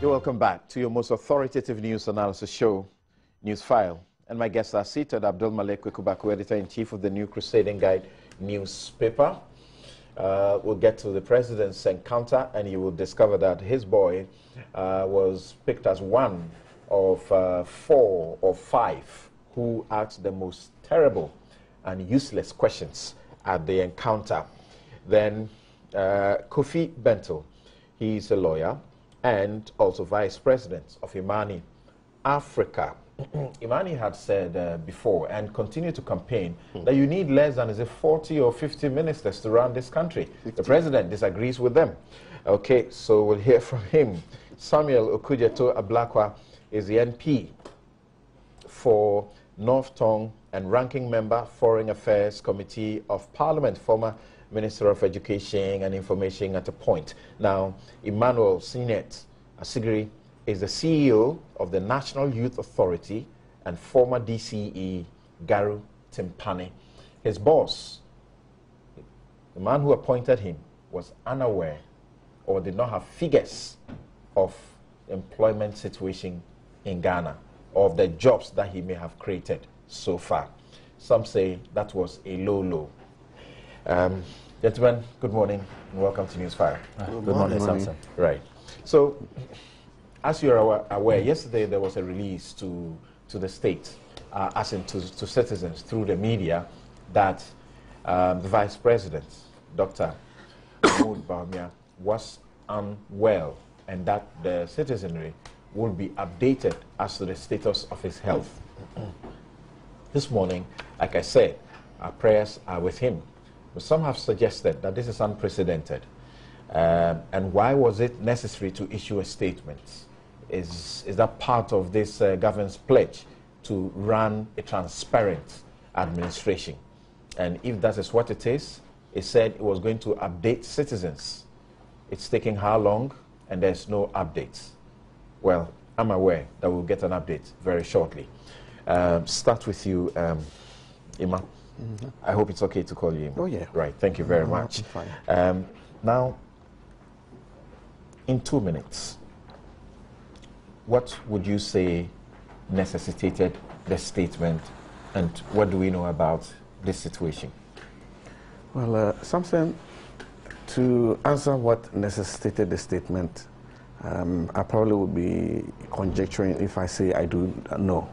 You're welcome back to your most authoritative news analysis show, Newsfile. And my guests are seated, Abdul Malik Kwekubaku, editor-in-chief of the New Crusading Guide newspaper. We'll get to the president's encounter, and you will discover that his boy was picked as one of 4 or 5 who asked the most terrible and useless questions at the encounter. Then Kofi Bento, he's a lawyer and also vice president of Imani Africa. Imani had said before and continued to campaign that you need less than 40 or 50 ministers to run this country. 50. The president disagrees with them. Okay, so we'll hear from him. Samuel Okujeto Ablakwa is the NP for North Tongue and ranking member, Foreign Affairs Committee of Parliament, former Minister of Education and Information at a point. Now, Emmanuel Sinet Asigiri is the CEO of the National Youth Authority and former DCE, Garu Timpani. His boss, the man who appointed him, was unaware or did not have figures of the employment situation in Ghana, or of the jobs that he may have created so far. Some say that was a low. Gentlemen, good morning and welcome to Newsfile. Good morning, Samson. Right. So, as you're aware, yesterday there was a release to the state, as in to citizens through the media, that the Vice President, Dr. Mahamudu Bawumia, was unwell, and that the citizenry will be updated as to the status of his health. This morning, like I said, our prayers are with him. But some have suggested that this is unprecedented. And why was it necessary to issue a statement? Is that part of this government's pledge to run a transparent administration? And if that is what it is, it said it was going to update citizens. It's taking how long? And there's no updates. Well, I'm aware that we'll get an update very shortly. Start with you, Ima. Mm-hmm. I hope it's okay to call you Ima. Oh, yeah. Right, thank you very much. Fine. Now, in 2 minutes, what would you say necessitated the statement, and what do we know about this situation? Well, something to answer what necessitated the statement, I probably would be conjecturing if I say I do know.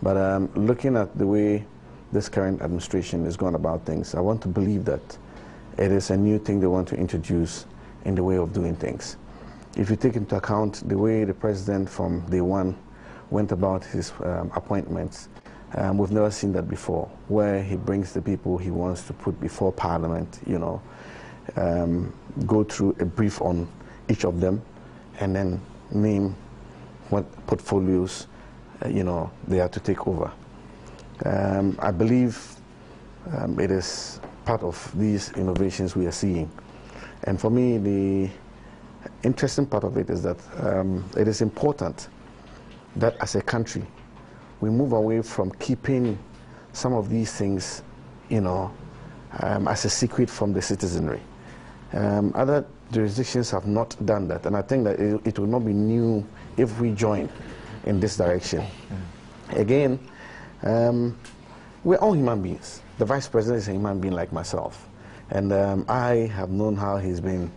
But looking at the way this current administration is going about things, I want to believe that it is a new thing they want to introduce in the way of doing things. If you take into account the way the president from day one went about his appointments, we've never seen that before, where he brings the people he wants to put before Parliament, you know, go through a brief on each of them, and then name what portfolios, you know, they are to take over. I believe it is part of these innovations we are seeing. And for me, the interesting part of it is that it is important that as a country, we move away from keeping some of these things, you know, as a secret from the citizenry. Other jurisdictions have not done that, and I think that it will not be new if we join in this direction. Again, we're all human beings. The Vice President is a human being like myself, and I have known how he's been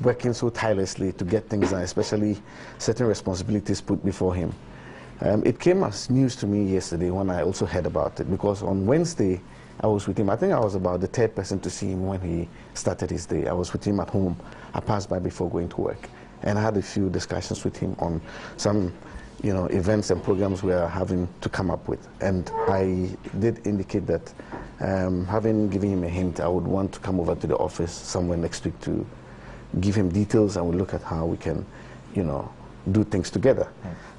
working so tirelessly to get things done, especially certain responsibilities put before him. It came as news to me yesterday when I also heard about it, because on Wednesday I was with him. I think I was about the 3rd person to see him when he started his day. I was with him at home. I passed by before going to work, and I had a few discussions with him on some, you know, events and programs we are having to come up with. And I did indicate that having given him a hint, I would want to come over to the office somewhere next week to give him details, and we'll look at how we can, you know, do things together.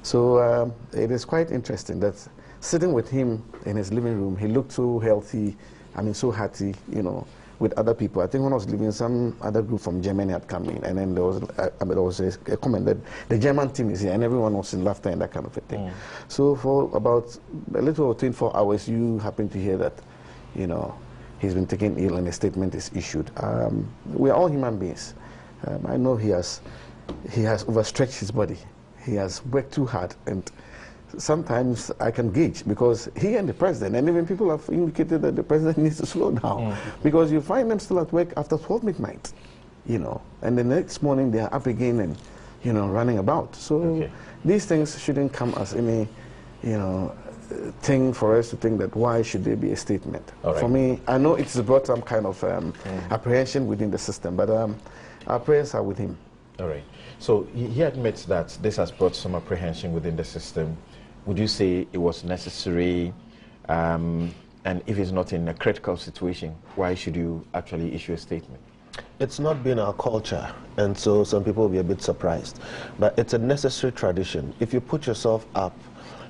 So it is quite interesting that sitting with him in his living room, he looked so healthy, I mean so hearty, you know, with other people. I think when I was leaving, some other group from Germany had come in, and then there was a comment that the German team is here, and everyone was in laughter and that kind of a thing. So for about a little over 24 hours, you happen to hear that, you know, he's been taken ill and a statement is issued. We are all human beings. I know he has he has overstretched his body. He has worked too hard, and sometimes I can gauge, because he and the president, and even people have indicated that the president needs to slow down, because you find them still at work after 12 midnight, and the next morning they are up again and, running about. So these things shouldn't come as any, thing for us to think that why should there be a statement. For me, I know it's brought some kind of apprehension within the system, but our prayers are with him. All right. So he admits that this has brought some apprehension within the system. Would you say it was necessary? And if it's not in a critical situation, why should you actually issue a statement? It's not been our culture, and so some people will be a bit surprised. But it's a necessary tradition. If you put yourself up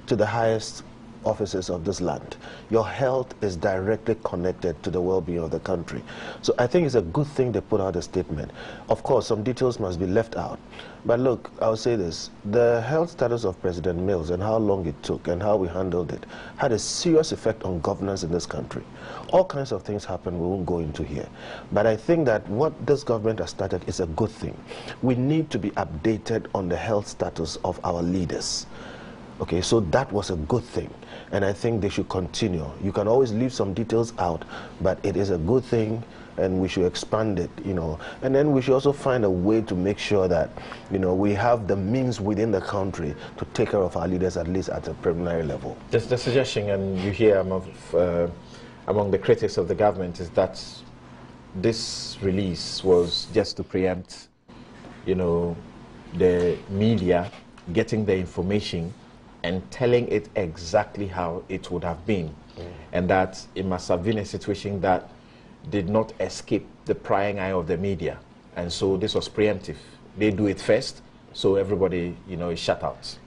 to the highest offices of this land, your health is directly connected to the well-being of the country. So I think it's a good thing they put out a statement. Of course, some details must be left out. But look, I'll say this. The health status of President Mills and how long it took and how we handled it had a serious effect on governance in this country. All kinds of things happen we won't go into here. But I think that what this government has started is a good thing. We need to be updated on the health status of our leaders. Okay, so that was a good thing, and I think they should continue. You can always leave some details out, but it is a good thing, and we should expand it, And then we should also find a way to make sure that, we have the means within the country to take care of our leaders, at least at a preliminary level. The suggestion, and you hear among the critics of the government, is that this release was just to preempt, the media getting the information and telling it exactly how it would have been. And that it must have been a situation that did not escape the prying eye of the media. And so this was preemptive. They do it first, so everybody, is shut out.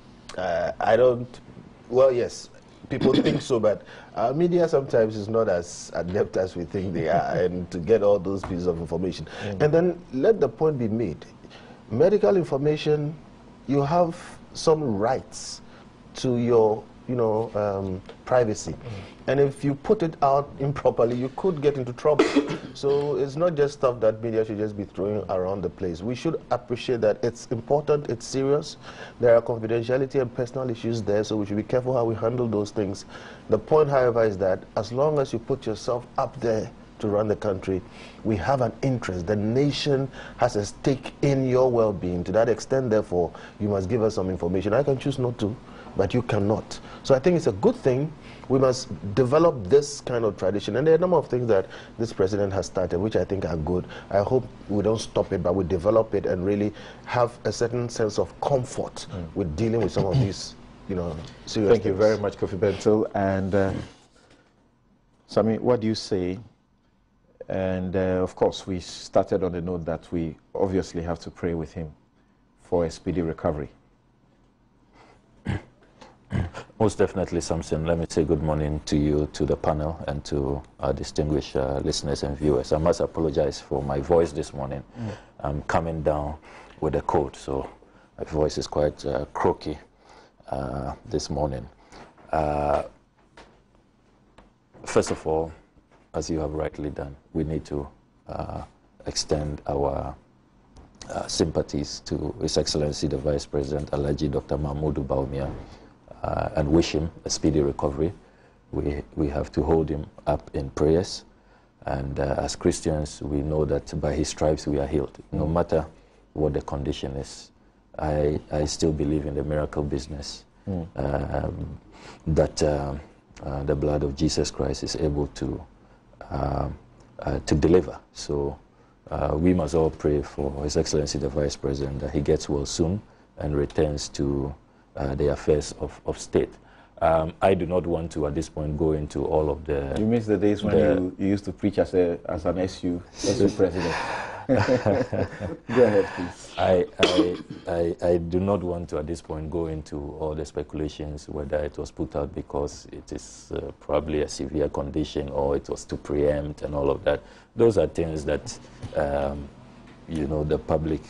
Well, yes, people think so, but our media sometimes is not as adept as we think they are, and to get all those pieces of information. And then let the point be made. Medical information, you have some rights to your, privacy. And if you put it out improperly, you could get into trouble. So it's not just stuff that media should just be throwing around the place. We should appreciate that it's important, it's serious. There are confidentiality and personal issues there, so we should be careful how we handle those things. The point, however, is that as long as you put yourself up there to run the country, we have an interest. The nation has a stake in your well-being. To that extent, therefore, you must give us some information. I can choose not to, but you cannot. So I think it's a good thing. We must develop this kind of tradition. And there are a number of things that this president has started, which I think are good. I hope we don't stop it, but we develop it and really have a certain sense of comfort with dealing with some of these, serious Thank you very much, Kofi Bentil. And Sami, what do you say? And of course, we started on the note that we obviously have to pray with him for a speedy recovery. Most definitely, Samson. Let me say good morning to you, to the panel, and to our distinguished listeners and viewers. I must apologize for my voice this morning. I'm coming down with a cold, so my voice is quite croaky this morning. First of all, as you have rightly done, we need to extend our sympathies to His Excellency the Vice President, Alhaji Dr. Mahamudu Bawumia, and wish him a speedy recovery. We have to hold him up in prayers, and as Christians, we know that by his stripes we are healed, no matter what the condition is. I still believe in the miracle business, that the blood of Jesus Christ is able to deliver. So we must all pray for His Excellency the Vice President that he gets well soon and returns to the affairs of state. I do not want to, at this point, go into all of the... You miss the days when you used to preach as an SU president. Go ahead, please. I do not want to, at this point, go into all the speculations, whether it was put out because it is probably a severe condition or it was to preempt and all of that. Those are things that, the public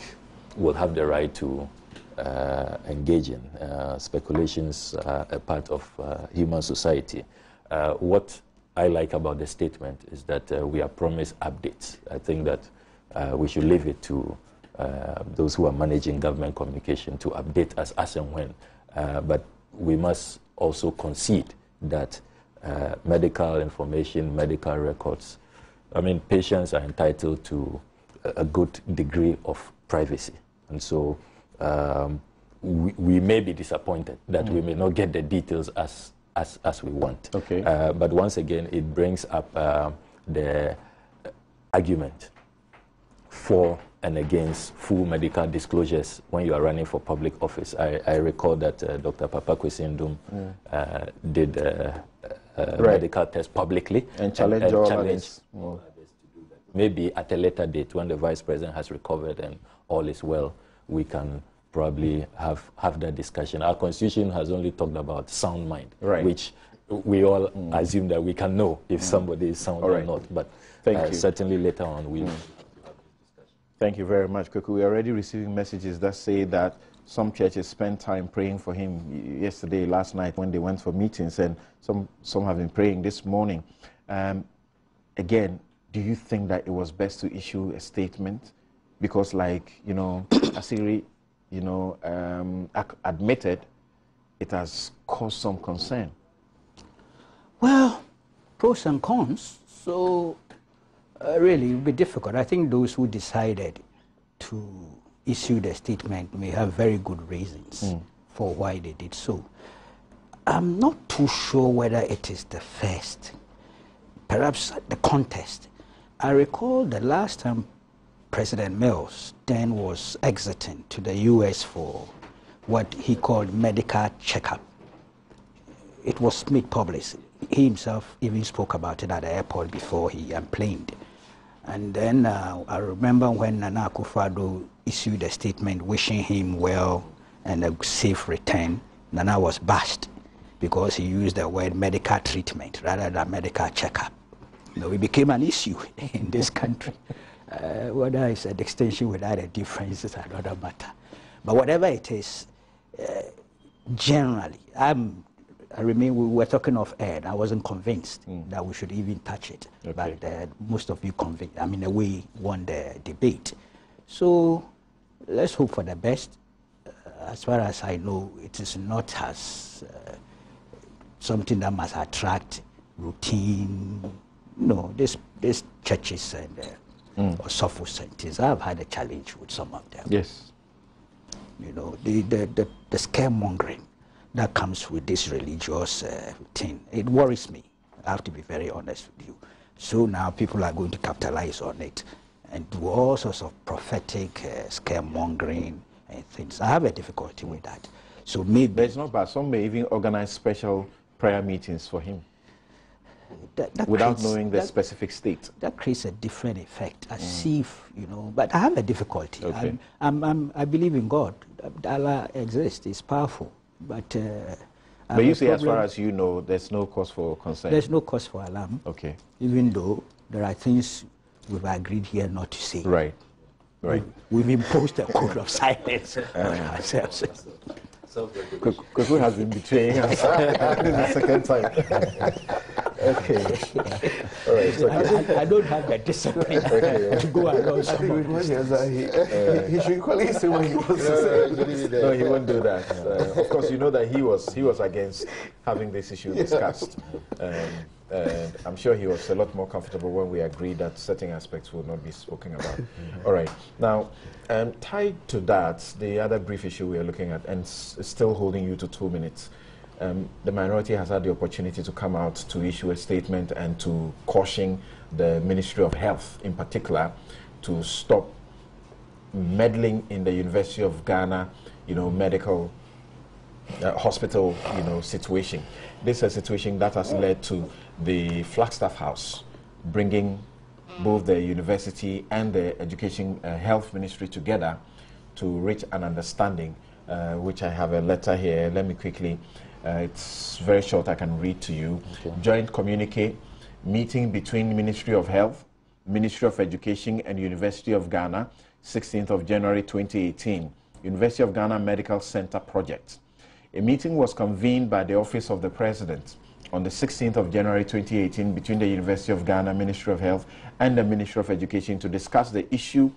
will have the right to engage in. Speculations are a part of human society. What I like about the statement is that we are promised updates. I think that we should leave it to those who are managing government communication to update us as and when. But we must also concede that medical information, medical records, I mean, patients are entitled to a good degree of privacy. And so we may be disappointed that we may not get the details as we want. Okay. But once again, it brings up the argument for and against full medical disclosures when you are running for public office. I recall that Dr. Papa Kwesindum did a medical test publicly and challenged all others to do that. Maybe at a later date, when the Vice President has recovered and all is well, we can probably have that discussion. Our Constitution has only talked about sound mind, which we all assume that we can know if somebody is sound or not. But certainly later on, we... Thank you very much, Kweku. We're already receiving messages that say that some churches spent time praying for him yesterday, last night, when they went for meetings, and some have been praying this morning. Again, do you think that it was best to issue a statement? Because, like, Asiri, admitted it has caused some concern. Well, pros and cons. So, really, it would be difficult. I think those who decided to issue the statement may have very good reasons for why they did so. I'm not too sure whether it is the first, perhaps the context. I recall the last time President Mills then was exiting to the U.S. for what he called medical checkup. It was made public. He himself even spoke about it at the airport before he unplaned. And then I remember when Nana Akufo-Addo issued a statement wishing him well and a safe return, Nana was bashed because he used the word medical treatment rather than medical checkup. It became an issue in this country. Whether it's an extension without a difference is another matter. But whatever it is, generally, we were talking of Ed. I wasn't convinced that we should even touch it. Okay. But most of you convinced. I mean, we won the debate. So let's hope for the best. As far as I know, it is not as something that must attract routine. No, these churches and or software centers, I've had a challenge with some of them. Yes. The scaremongering that comes with this religious thing, it worries me. I have to be very honest with you. So now people are going to capitalize on it and do all sorts of prophetic scaremongering and things. I have a difficulty with that. So maybe... But it's not bad. Some may even organize special prayer meetings for him that without knowing the specific state. That creates a different effect, as if, but I have a difficulty. Okay. I believe in God. Allah exists, He's powerful. But you say, as far as you know, there's no cause for concern? There's no cause for alarm. Okay. Even though there are things we've agreed here not to say. Right. We've imposed a code of silence on ourselves. Kweku has been betraying us the second time. Okay. All right. Okay. I don't have the discipline to go along. He should call say what he wants to say. No, he won't do that. Of course, you know that he was against having this issue discussed. I'm sure he was a lot more comfortable when we agreed that certain aspects would not be spoken about. All right. Now, tied to that, the other brief issue we are looking at, and still holding you to 2 minutes, the minority has had the opportunity to come out to issue a statement and to caution the Ministry of Health, in particular, to stop meddling in the University of Ghana, medical hospital, situation. This is a situation that has led to the Flagstaff House bringing both the university and the Education Health Ministry together to reach an understanding, which I have a letter here. Let me quickly, it's very short, I can read to you. Okay. Joint communique, meeting between Ministry of Health, Ministry of Education and University of Ghana, 16th of January 2018, University of Ghana Medical Center Project. A meeting was convened by the Office of the President on the 16th of January 2018 between the University of Ghana, Ministry of Health, and the Ministry of Education to discuss the issue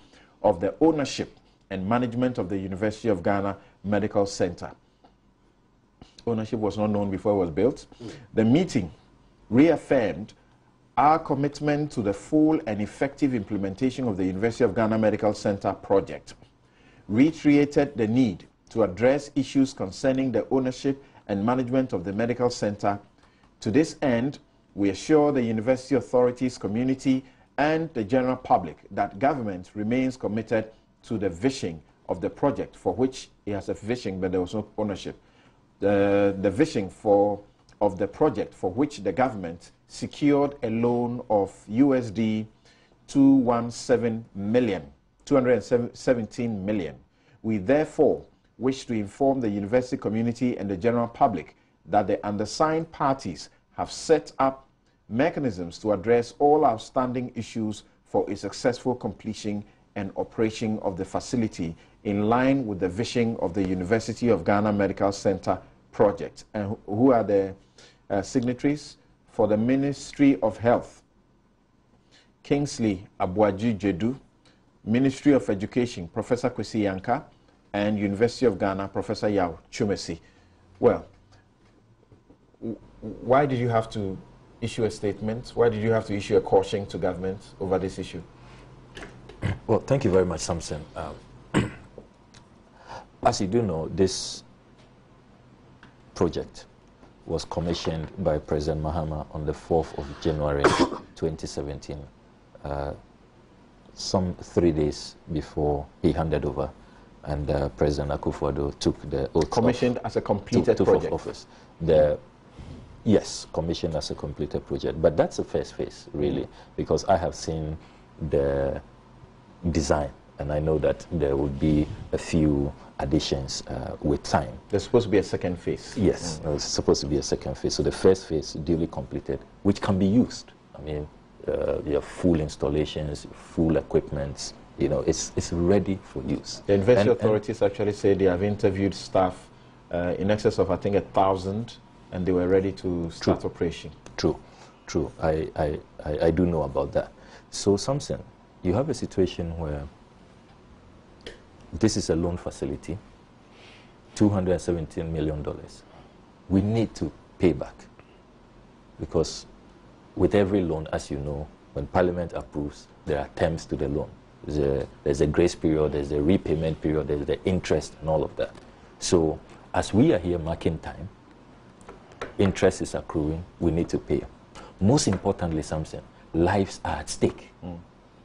of the ownership and management of the University of Ghana Medical Center. Ownership was not known before it was built. The meeting reaffirmed our commitment to the full and effective implementation of the University of Ghana Medical Center project, reiterated the need to address issues concerning the ownership and management of the medical center. To this end, we assure the university authorities, community, and the general public that government remains committed to the vision of the project, for which it has a vision, but there was no ownership. The vision of the project, for which the government secured a loan of USD 217 million. We therefore wish to inform the university community and the general public that the undersigned parties have set up mechanisms to address all outstanding issues for a successful completion and operation of the facility in line with the vision of the University of Ghana Medical Center project. And who are the signatories? For the Ministry of Health, Kingsley Abuaji Jedu; Ministry of Education, Professor Kwesi Yanka; and University of Ghana, Professor Yao Chumesi. Well, why did you have to issue a statement? Why did you have to issue a caution to government over this issue? Well, thank you very much, Samson. As you do know, this project was commissioned by President Mahama on the 4th of January 2017, some 3 days before he handed over, and President Akufo-Addo took the oath commissioned as a completed project. Of office. Yes, commissioned as a completed project, but that's the first phase, really, because I have seen the design, and I know that there will be a few additions with time. There's supposed to be a second phase. Yes, there's supposed to be a second phase. So the first phase, duly completed, which can be used. I mean, you have full installations, full equipment. You know, it's ready for use. The university authorities actually say they have interviewed staff in excess of, I think, 1,000, and they were ready to start operation. True. I do know about that. So, Samson, you have a situation where this is a loan facility, $217 million. We need to pay back, because with every loan, as you know, when Parliament approves, there are terms to the loan. There's a grace period, there's a repayment period, there's the interest and all of that. So as we are here marking time, interest is accruing, we need to pay. Most importantly, Samson, lives are at stake.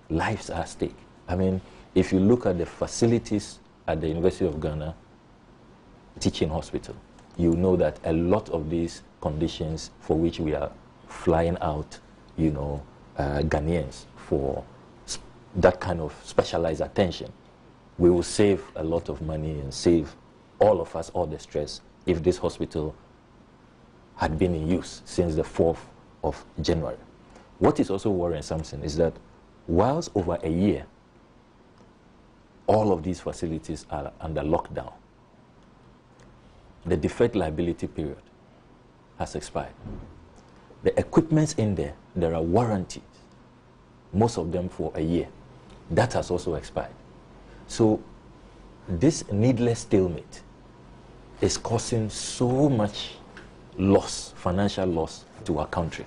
Lives are at stake. I mean, if you look at the facilities at the University of Ghana Teaching Hospital, you know that a lot of these conditions for which we are flying out, you know, Ghanaians for that kind of specialized attention, we will save a lot of money and save all of us all the stress if this hospital had been in use since the 4th of January. What is also worrying, Samson, is that whilst over a year, all of these facilities are under lockdown, the deferred liability period has expired. The equipment's in there, there are warranties, most of them for a year. That has also expired. So this needless stalemate is causing so much loss, financial loss to our country.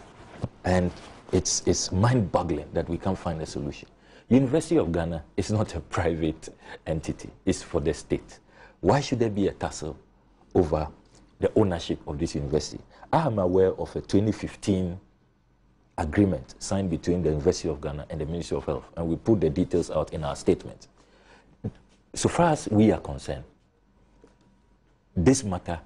And it's mind-boggling that we can't find a solution. University of Ghana is not a private entity, it's for the state. Why should there be a tussle over the ownership of this university? I am aware of a 2015 agreement signed between the University of Ghana and the Ministry of Health, and we put the details out in our statement. So far as we are concerned, this matter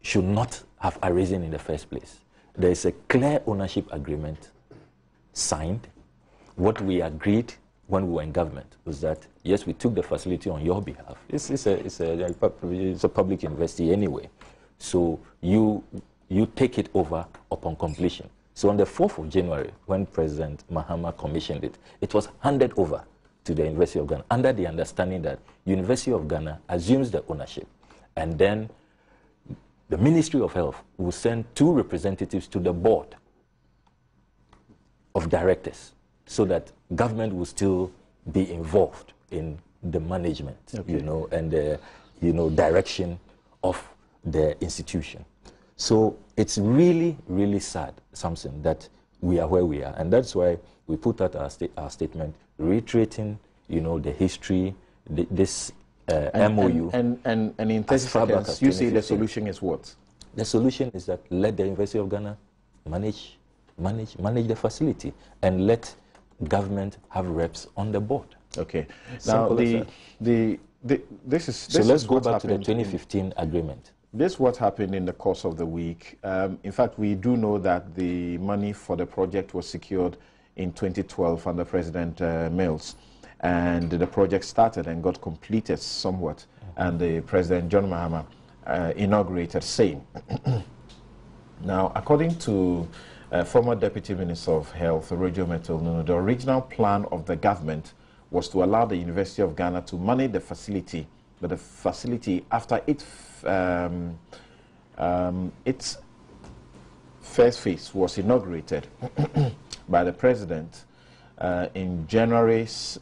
should not have arisen in the first place. There is a clear ownership agreement signed. What we agreed when we were in government was that, yes, we took the facility on your behalf. It's a public university anyway. So you take it over upon completion. So on the 4th of January, when President Mahama commissioned it, it was handed over to the University of Ghana under the understanding that University of Ghana assumes the ownership. And then the Ministry of Health will send 2 representatives to the board of directors, so that government will still be involved in the management, Okay. you know, and the, you know, direction of the institution. So it's really, really sad, Samson, that we are where we are. And that's why we put out our statement reiterating, you know, the history, this MOU. And in 30 seconds, you say the solution is what? The solution is that let the University of Ghana manage the facility and let government have reps on the board. Okay. Now, So let's go back to the 2015 agreement. This is what happened in the course of the week. In fact, we do know that the money for the project was secured in 2012 under President Mills. And the project started and got completed somewhat. And the President John Mahama inaugurated same. Now, according to former Deputy Minister of Health, Roger Metul, the original plan of the government was to allow the University of Ghana to manage the facility, but the facility, after its first phase was inaugurated by the President on January 6,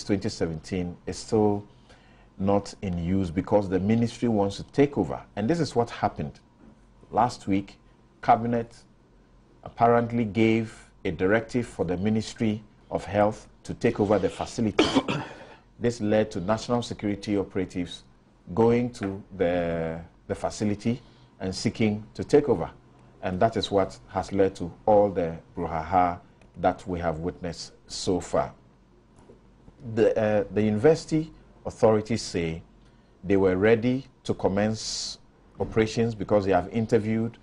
2017, is still not in use because the ministry wants to take over. And this is what happened. Last week, Cabinet apparently gave a directive for the Ministry of Health to take over the facility. This led to national security operatives going to the facility and seeking to take over. And that is what has led to all the brouhaha that we have witnessed so far. The university authorities say they were ready to commence operations because they have interviewed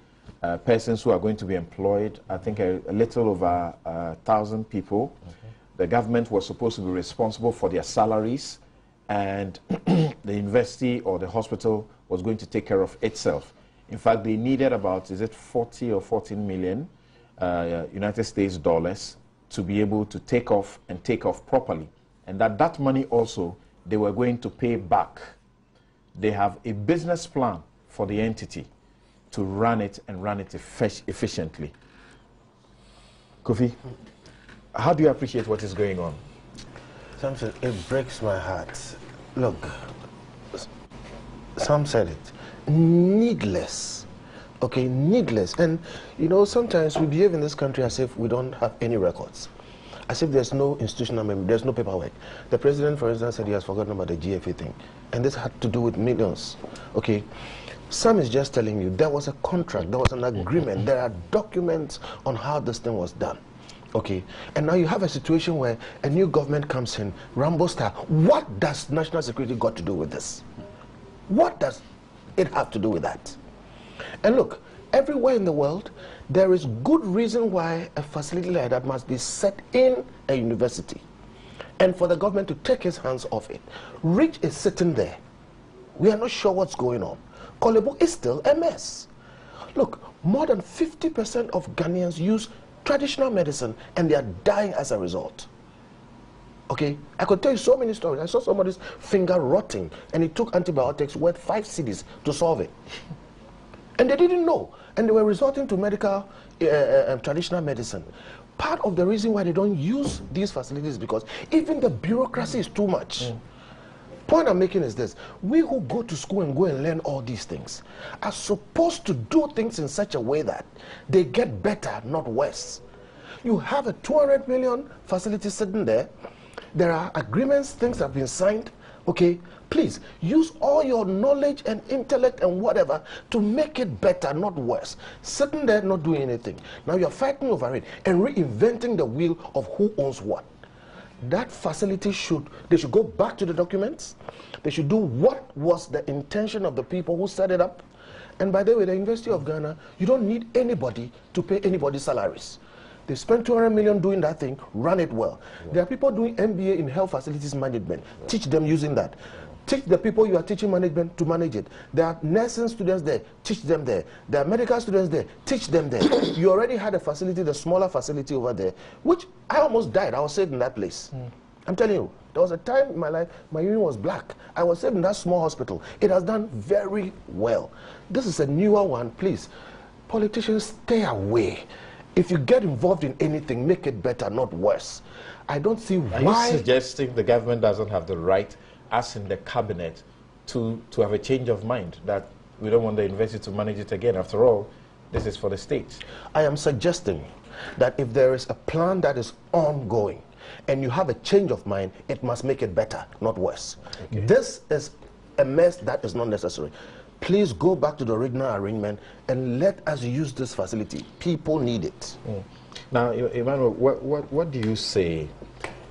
persons who are going to be employed, I think a little over 1,000 people. The government was supposed to be responsible for their salaries, and the university or the hospital was going to take care of itself. In fact, they needed about, is it 40 or 14 million United States dollars to be able to take off and take off properly. And that money also, they were going to pay back. They have a business plan for the entity to run it and run it efficiently. Kofi, how do you appreciate what is going on? Samson, it breaks my heart. Look, Sam said it. Needless. Okay, needless. And, you know, sometimes we behave in this country as if we don't have any records. As if there's no institutional memory, there's no paperwork. The president, for instance, said he has forgotten about the GFA thing. And this had to do with millions. Okay. Sam is just telling you there was a contract, there was an agreement, there are documents on how this thing was done. Okay, and now you have a situation where a new government comes in, Rambo style. What does national security got to do with this? What does it have to do with that? And look, everywhere in the world, there is good reason why a facility like that must be set in a university. And for the government to take his hands off it. Rich is sitting there. We are not sure what's going on. Kolebo is still a mess. Look, more than 50% of Ghanaians use traditional medicine and they are dying as a result. Okay, I could tell you so many stories. I saw somebody's finger rotting and it took antibiotics worth 5 cedis to solve it. And they didn't know. And they were resorting to medical, traditional medicine. Part of the reason why they don't use these facilities is because even the bureaucracy is too much. Point I'm making is this: we who go to school and go and learn all these things are supposed to do things in such a way that they get better, not worse. You have a 200 million facility sitting there. There are agreements, things have been signed. Okay, please use all your knowledge and intellect and whatever to make it better, not worse. Sitting there not doing anything. Now you're fighting over it and reinventing the wheel of who owns what. That facility they should go back to the documents. They should do what was the intention of the people who set it up. And by the way, the University of Ghana, you don't need anybody to pay anybody's salaries. They spent 200 million doing that thing, run it well. Yeah. There are people doing MBA in health facilities management. Yeah. Teach them using that. Teach the people you are teaching management to manage it. There are nursing students there, teach them there. There are medical students there, teach them there. You already had a facility, the smaller facility over there, which I almost died. I was saved in that place. I'm telling you, there was a time in my life, my urine was black. I was saved in that small hospital. It has done very well. This is a newer one. Please, politicians, stay away If you get involved in anything, make it better, not worse. I don't see why. Are you suggesting the government doesn't have the right, as in the cabinet, to have a change of mind, that we don't want the university to manage it again? After all, this is for the state. I am suggesting that if there is a plan that is ongoing and you have a change of mind, it must make it better, not worse. Okay. This is a mess that is not necessary. Please go back to the original arrangement and let us use this facility. People need it. Now, Emmanuel, what do you say?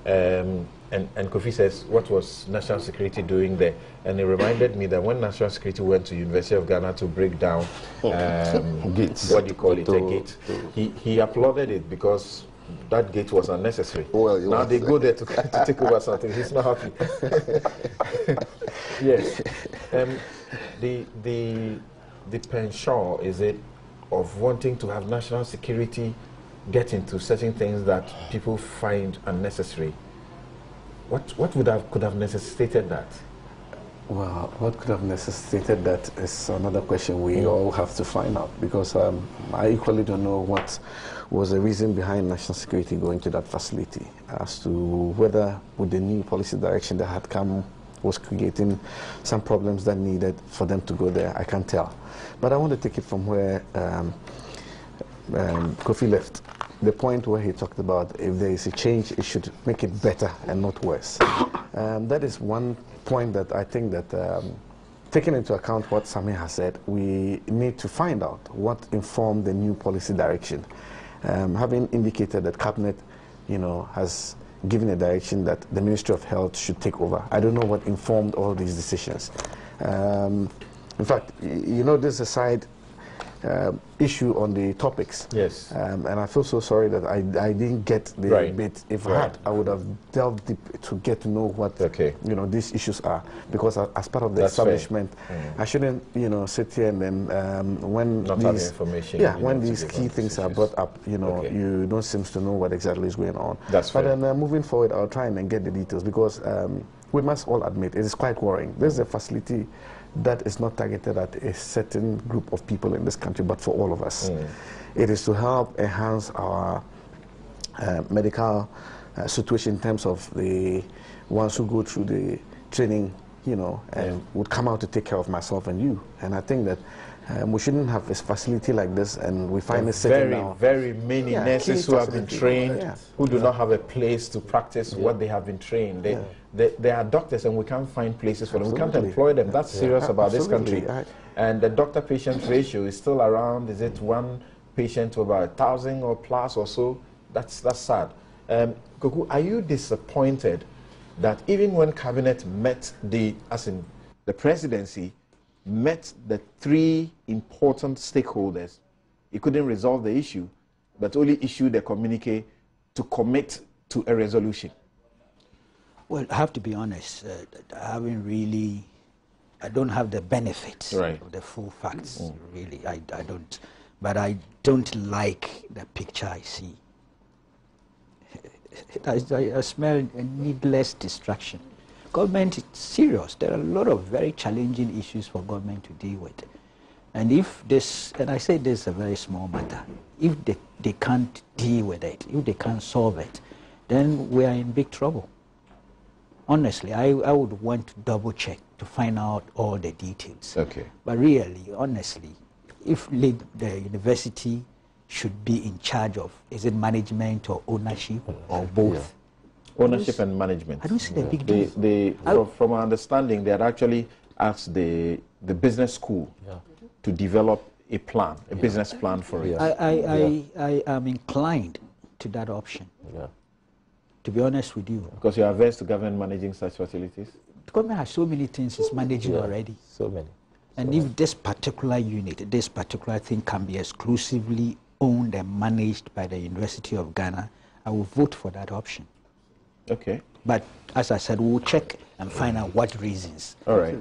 And Kofi says, what was National Security doing there? And it reminded me that when National Security went to University of Ghana to break down gates, what do you call it, a gate, he applauded it because that gate was unnecessary. Well, now they go there to take over something. He's not happy. Yes. The penchant, is it, of wanting to have national security get into certain things that people find unnecessary? What could have necessitated that? Well, what could have necessitated that is another question we all have to find out, because I equally don't know what was the reason behind national security going to that facility, as to whether with the new policy direction that had come was creating some problems that needed for them to go there. I can't tell. But I want to take it from where Kofi left. The point where he talked about if there is a change, it should make it better and not worse. That is one point that I think that, taking into account what Sami has said, we need to find out what informed the new policy direction. Having indicated that Cabinet, has given a direction that the Ministry of Health should take over. I don't know what informed all these decisions. In fact, this is a side issue on the topics. Yes. And I feel so sorry that I didn't get the bit. If I had, I would have delved deep to get to know what these issues are. Because as part of the establishment, I shouldn't sit here and then when not these information. Yeah, when these key things are brought up, you don't seem to know what exactly is going on. That's fair. But then moving forward, I'll try and then get the details, because we must all admit it is quite worrying. This is a facility that is not targeted at a certain group of people in this country, but for all of us. It is to help enhance our medical situation in terms of the ones who go through the training, and would come out to take care of myself and you. And I think that we shouldn't have a facility like this, and we find it sitting now. Very many nurses who have been trained, who do not have a place to practice what they have been trained. They are doctors, and we can't find places for them. We can't employ them. That's serious about this country. And the doctor-patient ratio is still around, is it 1 patient to about 1,000 or plus or so? That's sad. Koku, are you disappointed that even when Cabinet met the presidency, met the 3 important stakeholders, it couldn't resolve the issue, but only issued a communique to commit to a resolution? Well, I have to be honest, I don't have the benefit of the full facts, really. I don't. But I don't like the picture I see. I smell a needless distraction. Government is serious. There are a lot of very challenging issues for government to deal with. And if this, and I say this is a very small matter, if they can't deal with it, if they can't solve it, then we are in big trouble. Honestly, I would want to double check to find out all the details. Okay. But really, honestly, if the university should be in charge of, is it management or ownership or both? Ownership and management. I don't see the big deal. From our understanding, they had actually asked the business school to develop a plan, a business plan for it. I am inclined to that option. To be honest with you. Because you are averse to government managing such facilities? The government has so many things it's managing already. So many. And if this particular unit, this particular thing can be exclusively owned and managed by the University of Ghana, I will vote for that option. Okay. But as I said, we'll check and find out what reasons. All right.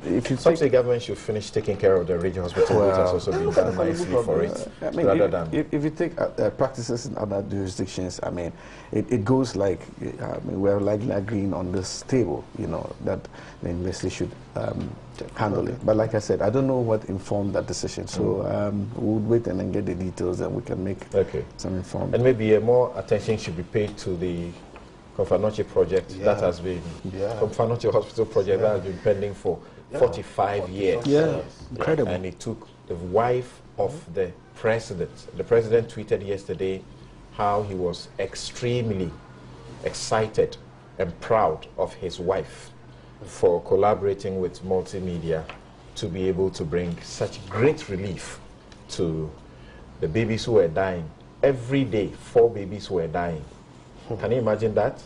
If you Some say government should finish taking care of the regional hospital, which has also been done nicely for it, I mean, rather than... If you take practices in other jurisdictions, I mean, it goes like, we're likely agreeing on this table, you know, that the university should handle it. But like I said, I don't know what informed that decision, so we'll wait and then get the details and we can make some informed. And maybe more attention should be paid to the Confanoche project that has been, Confanoche Hospital project that has been pending for 45 years. Yeah, incredible. And it took the wife of the president. The president tweeted yesterday how he was extremely excited and proud of his wife for collaborating with multimedia to be able to bring such great relief to the babies who were dying. Every day, 4 babies were dying. Can you imagine that?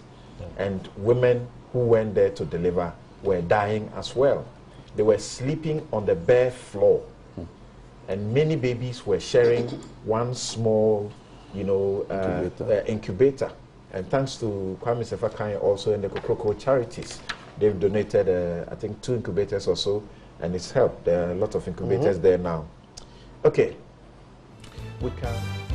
And women who went there to deliver were dying as well. They were sleeping on the bare floor. And many babies were sharing one small, you know, incubator. And thanks to Kwame Sefakai also and the Kokroko charities, they've donated, I think, 2 incubators or so, and it's helped. There are a lot of incubators there now. Okay. We can...